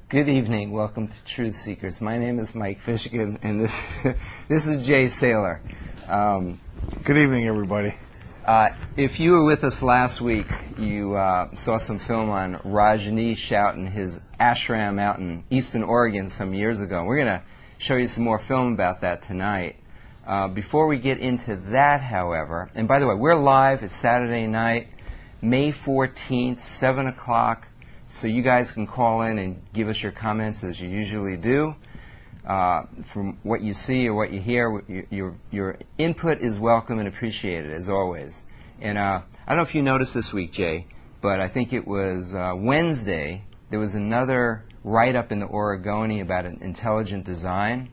Good evening. Welcome to Truth Seekers. My name is Mike Fishkin, and this is Jay Saylor. Good evening, everybody. If you were with us last week, you saw some film on Rajneesh out in his ashram out in Eastern Oregon some years ago. We're going to show you some more film about that tonight. Before we get into that, however, and by the way, we're live. It's Saturday night, May 14th, 7 o'clock. So you guys can call in and give us your comments as you usually do. From what you see or what you hear, your input is welcome and appreciated, as always. And I don't know if you noticed this week, Jay, but I think it was Wednesday, there was another write-up in the Oregonian about intelligent design.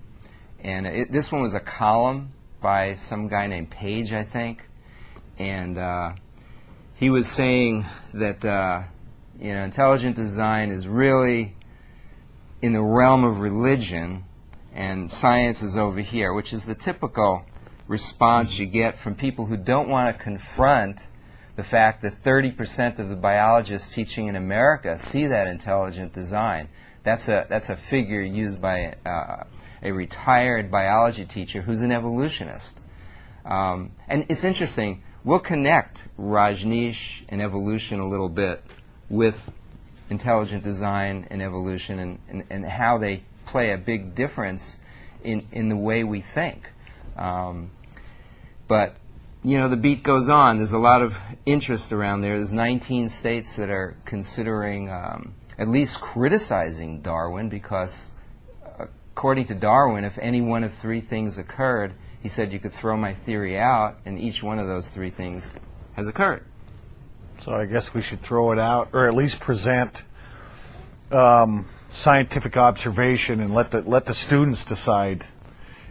And this one was a column by some guy named Page, I think. And he was saying that intelligent design is really in the realm of religion, and science is over here, which is the typical response you get from people who don't want to confront the fact that 30% of the biologists teaching in America see that intelligent design. That's a figure used by a retired biology teacher who's an evolutionist. And it's interesting, we'll connect Rajneesh and evolution a little bit with intelligent design and evolution and how they play a big difference in the way we think. But, the beat goes on. There's a lot of interest around there. There's 19 states that are considering at least criticizing Darwin because, according to Darwin, if any one of three things occurred, he said you could throw my theory out, and each one of those three things has occurred. So I guess we should throw it out, or at least present scientific observation and let the students decide.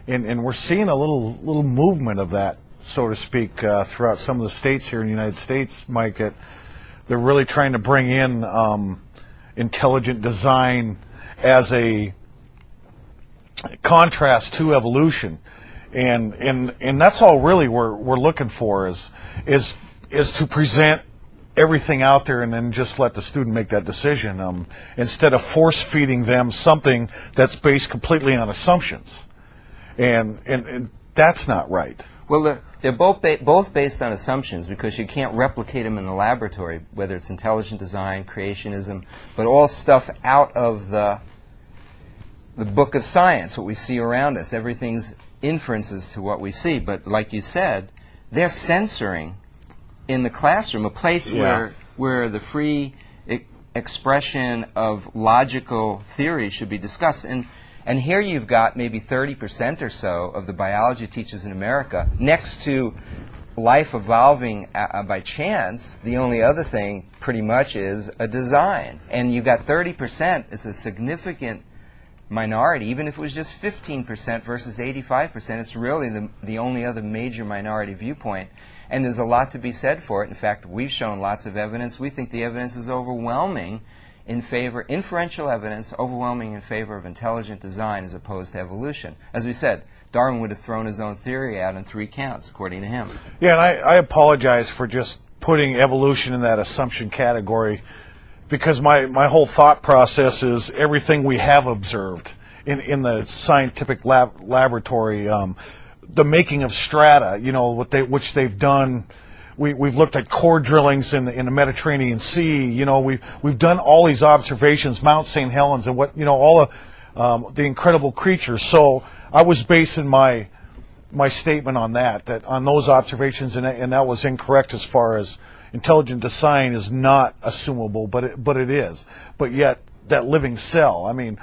And we're seeing a little movement of that, so to speak, throughout some of the states here in the United States, Mike. That they're really trying to bring in intelligent design as a contrast to evolution, and that's all really we're looking for is to present everything out there and then just let the student make that decision instead of force-feeding them something that's based completely on assumptions. And that's not right. Well, they're both based on assumptions because you can't replicate them in the laboratory, whether it's intelligent design, creationism, but all stuff out of the book of science, what we see around us. Everything's inferences to what we see. But like you said, they're censoring in the classroom, a place where the free expression of logical theory should be discussed. And here you've got maybe 30% or so of the biology teachers in America. Next to life evolving by chance, the only other thing pretty much is a design. And you've got 30%. It's a significant minority. Even if it was just 15% versus 85%, it's really the only other major minority viewpoint. And there's a lot to be said for it. In fact, we've shown lots of evidence. We think the evidence is overwhelming in favor, inferential evidence, overwhelming in favor of intelligent design as opposed to evolution. As we said, Darwin would have thrown his own theory out on 3 counts, according to him. Yeah, and I apologize for just putting evolution in that assumption category, because my whole thought process is everything we have observed in the scientific laboratory, the making of strata, which they've done. We've looked at core drillings in the Mediterranean Sea. We've done all these observations, Mount St. Helens, and all the incredible creatures. So I was basing my statement on on those observations, and that was incorrect as far as intelligent design is not assumable, but it is. But yet that living cell. I mean,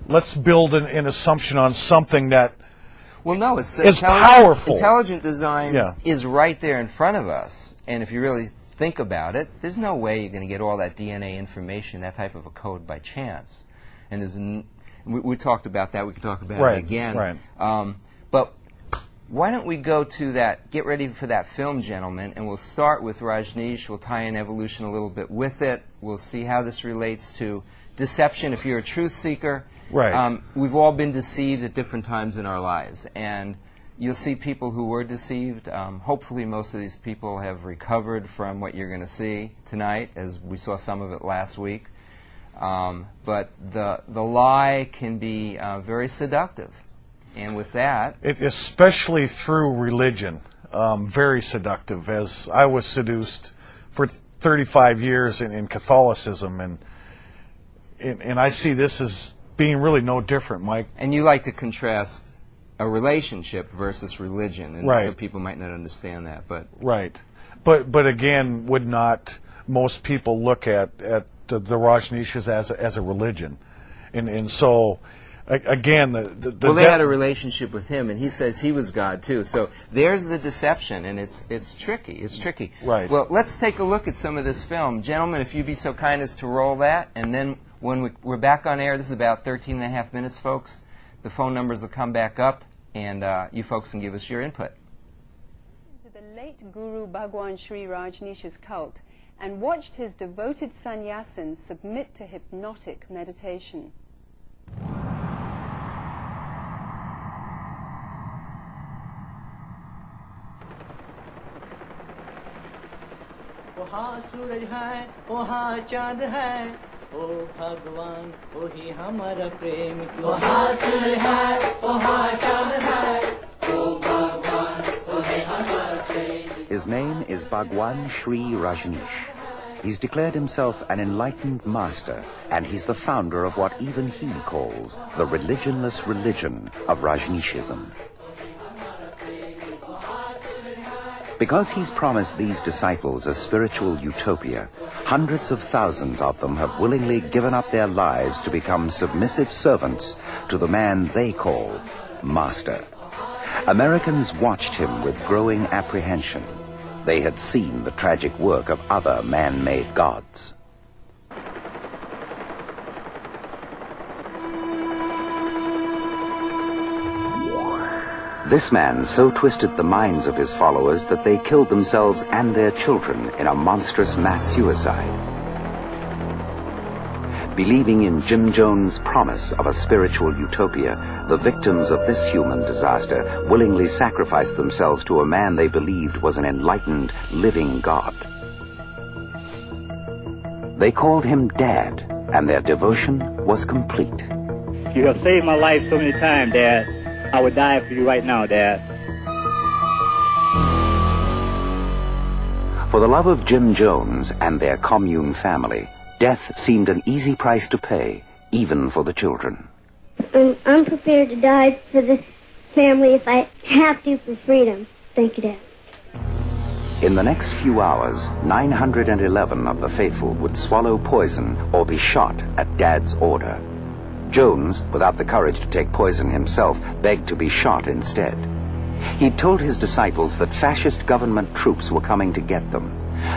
let's build an assumption on something that. Well, no, it's powerful. Intelligent design is right there in front of us, and if you really think about it, there's no way you're going to get all that DNA information, that type of a code, by chance. And we talked about that. We can talk about it again. Right. But why don't we go to that? Get ready for that film, gentlemen, and we'll start with Rajneesh. We'll tie in evolution a little bit with it. We'll see how this relates to deception. If you're a truth seeker. Right. We've all been deceived at different times in our lives, and you'll see people who were deceived. Hopefully most of these people have recovered from what you're going to see tonight, as we saw some of it last week. But the lie can be very seductive. And with that... especially through religion, very seductive, as I was seduced for 35 years in Catholicism, and I see this as being really no different, Mike. And you like to contrast a relationship versus religion, and right. So people might not understand that. But right. But again, would not most people look at the Rajneeshs as a religion? And so, again, well, they had a relationship with him, and he says he was God too. So there's the deception, and it's tricky. It's tricky. Right. Well, let's take a look at some of this film. Gentlemen, if you'd be so kind as to roll that, and then when we're back on air, this is about 13 and a half minutes, folks. The phone numbers will come back up, and you folks can give us your input. To the late Guru Bhagwan Sri Rajneesh's cult, and watched his devoted sannyasins submit to hypnotic meditation. वहाँ सूरज है वहाँ चाँद है ओ भगवान वही हमारा प्रेम वहाँ सूरज है वहाँ चाँद है ओ भगवान वही हमारा प्रेम. His name is Bhagwan Sri Rajneesh. He's declared himself an enlightened master, and he's the founder of what even he calls the religionless religion of Rajneeshism. Because he's promised these disciples a spiritual utopia, hundreds of thousands of them have willingly given up their lives to become submissive servants to the man they call Master. Americans watched him with growing apprehension. They had seen the tragic work of other man-made gods. This man so twisted the minds of his followers that they killed themselves and their children in a monstrous mass suicide. Believing in Jim Jones' promise of a spiritual utopia, the victims of this human disaster willingly sacrificed themselves to a man they believed was an enlightened, living God. They called him Dad, and their devotion was complete. You have saved my life so many times, Dad. I would die for you right now, Dad. For the love of Jim Jones and their commune family, death seemed an easy price to pay, even for the children. I'm prepared to die for this family if I have to for freedom. Thank you, Dad. In the next few hours, 911 of the faithful would swallow poison or be shot at Dad's order. Jones, without the courage to take poison himself, begged to be shot instead. He'd told his disciples that fascist government troops were coming to get them.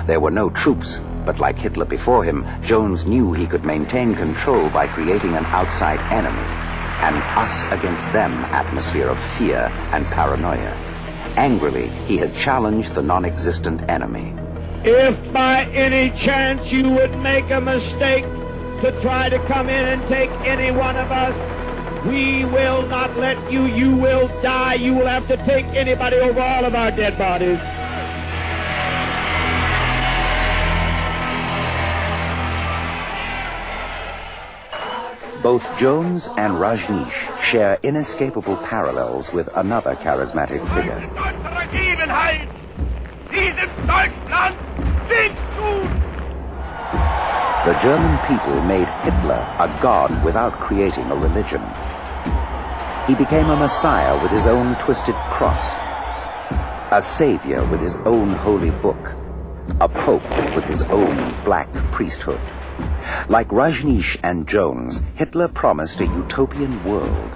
There were no troops, but like Hitler before him, Jones knew he could maintain control by creating an outside enemy, an us against them atmosphere of fear and paranoia. Angrily, he had challenged the non-existent enemy. If by any chance you would make a mistake to try to come in and take any one of us, we will not let you. You will die. You will have to take anybody over all of our dead bodies. Both Jones and Rajneesh share inescapable parallels with another charismatic figure. The German people made Hitler a god without creating a religion. He became a messiah with his own twisted cross, a savior with his own holy book, a pope with his own black priesthood. Like Rajneesh and Jones, Hitler promised a utopian world.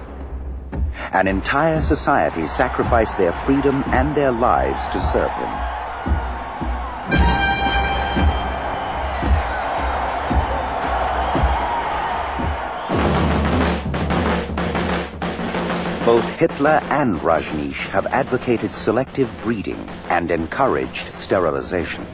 An entire society sacrificed their freedom and their lives to serve him. Both Hitler and Rajneesh have advocated selective breeding and encouraged sterilization.